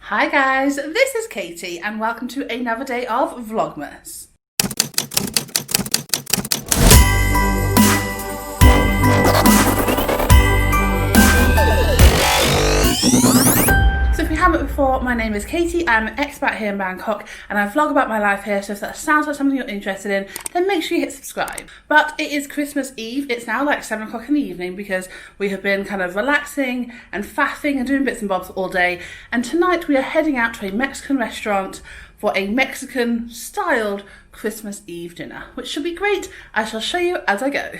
Hi guys, this is Katie and welcome to another day of Vlogmas. So if you haven't before, my name is Katie, I'm an expat here in Bangkok and I vlog about my life here, so if that sounds like something you're interested in, then make sure you hit subscribe. But it is Christmas Eve, it's now like 7 o'clock in the evening because we have been kind of relaxing and faffing and doing bits and bobs all day, and tonight we are heading out to a Mexican restaurant for a Mexican styled Christmas Eve dinner, which should be great. I shall show you as I go.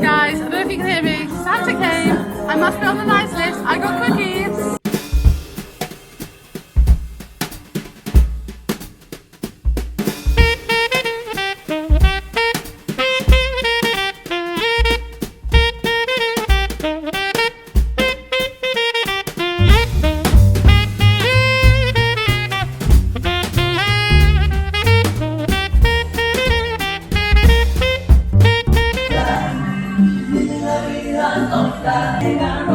Guys, I don't know if you can hear me. Santa came. I must be on the nice list. I got cookies. Hang on.